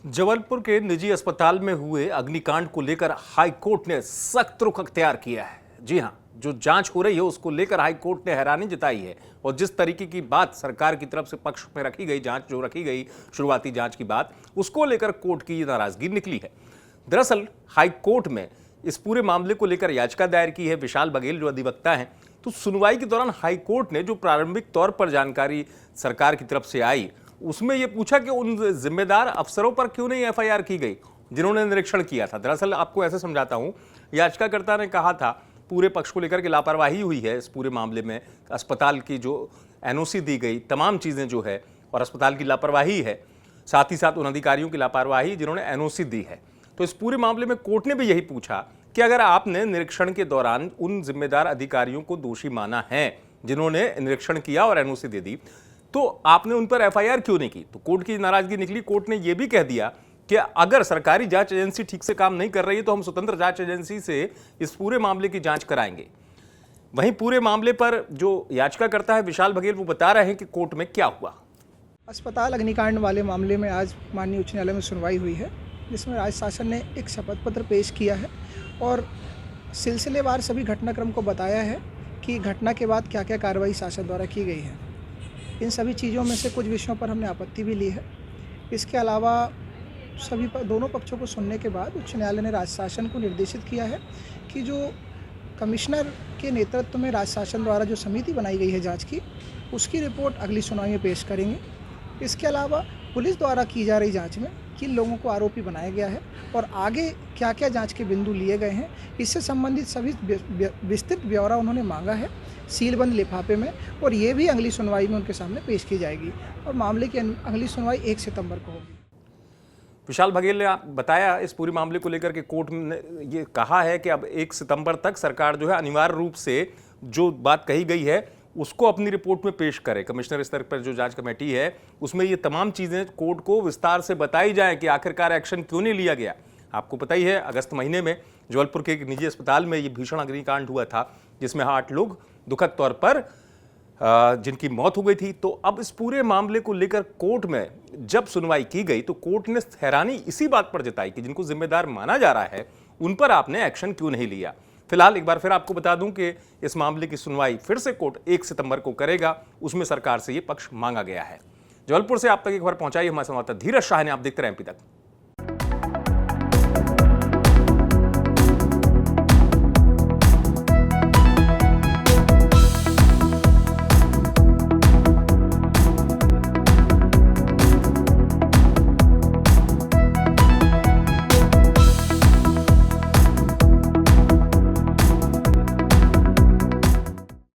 जबलपुर के निजी अस्पताल में हुए अग्निकांड को लेकर हाई कोर्ट ने सख्त रुख अख्तियार किया है। जी हां, जो जांच हो रही है उसको लेकर हाई कोर्ट ने हैरानी जताई है और जिस तरीके की बात सरकार की तरफ से पक्ष में रखी गई, जांच जो रखी गई शुरुआती जांच की बात, उसको लेकर कोर्ट की नाराजगी निकली है। दरअसल हाई कोर्ट में इस पूरे मामले को लेकर याचिका दायर की है विशाल बघेल जो अधिवक्ता हैं। तो सुनवाई के दौरान हाई कोर्ट ने जो प्रारंभिक तौर पर जानकारी सरकार की तरफ से आई उसमें यह पूछा कि उन जिम्मेदार अफसरों पर क्यों नहीं एफआईआर की गई जिन्होंने निरीक्षण किया था। दरअसल आपको ऐसे समझाता हूं, याचिकाकर्ता ने कहा था पूरे पक्ष को लेकर के लापरवाही हुई है इस पूरे मामले में, अस्पताल की जो एनओसी दी गई, तमाम चीजें जो है और अस्पताल की लापरवाही है, साथ ही साथ उन अधिकारियों की लापरवाही जिन्होंने एनओसी दी है। तो इस पूरे मामले में कोर्ट ने भी यही पूछा कि अगर आपने निरीक्षण के दौरान उन जिम्मेदार अधिकारियों को दोषी माना है जिन्होंने निरीक्षण किया और एनओसी दे दी, तो आपने उन पर एफआईआर क्यों नहीं की। तो कोर्ट की नाराजगी निकली। कोर्ट ने यह भी कह दिया कि अगर सरकारी जांच एजेंसी ठीक से काम नहीं कर रही है तो हम स्वतंत्र जांच एजेंसी से इस पूरे मामले की जांच कराएंगे। वहीं पूरे मामले पर जो याचिकाकर्ता है विशाल बघेल, वो बता रहे हैं कि कोर्ट में क्या हुआ। अस्पताल अग्निकांड वाले मामले में आज माननीय उच्च न्यायालय में सुनवाई हुई है, जिसमें राज्य शासन ने एक शपथ पत्र पेश किया है और सिलसिलेवार सभी घटनाक्रम को बताया है कि घटना के बाद क्या क्या कार्रवाई शासन द्वारा की गई है। इन सभी चीज़ों में से कुछ विषयों पर हमने आपत्ति भी ली है। इसके अलावा सभी दोनों पक्षों को सुनने के बाद उच्च न्यायालय ने राज्य शासन को निर्देशित किया है कि जो कमिश्नर के नेतृत्व में राज्य शासन द्वारा जो समिति बनाई गई है जांच की, उसकी रिपोर्ट अगली सुनवाई में पेश करेंगे। इसके अलावा पुलिस द्वारा की जा रही जांच में किन लोगों को आरोपी बनाया गया है और आगे क्या क्या जांच के बिंदु लिए गए हैं, इससे संबंधित सभी विस्तृत ब्यौरा उन्होंने मांगा है सीलबंद लिफाफे में, और ये भी अगली सुनवाई में उनके सामने पेश की जाएगी और मामले की अगली सुनवाई 1 सितंबर को होगी। विशाल बघेल ने बताया इस पूरे मामले को लेकर के कोर्ट ने ये कहा है कि अब 1 सितंबर तक सरकार जो है अनिवार्य रूप से जो बात कही गई है उसको अपनी रिपोर्ट में पेश करे। कमिश्नर स्तर पर जो जांच कमेटी है उसमें ये तमाम चीजें कोर्ट को विस्तार से बताई जाए कि आखिरकार एक्शन क्यों नहीं लिया गया। आपको पता ही है अगस्त महीने में जबलपुर के एक निजी अस्पताल में ये भीषण अग्निकांड हुआ था जिसमें 8 लोग दुखद तौर पर जिनकी मौत हो गई थी। तो अब इस पूरे मामले को लेकर कोर्ट में जब सुनवाई की गई तो कोर्ट ने हैरानी इसी बात पर जताई कि जिनको जिम्मेदार माना जा रहा है उन पर आपने एक्शन क्यों नहीं लिया। फिलहाल एक बार फिर आपको बता दूं कि इस मामले की सुनवाई फिर से कोर्ट 1 सितंबर को करेगा। उसमें सरकार से ये पक्ष मांगा गया है। जबलपुर से आप तक एक बार पहुंचाई हमारे संवाददाता धीरज शाह ने। आप देखते रहे एमपी तक।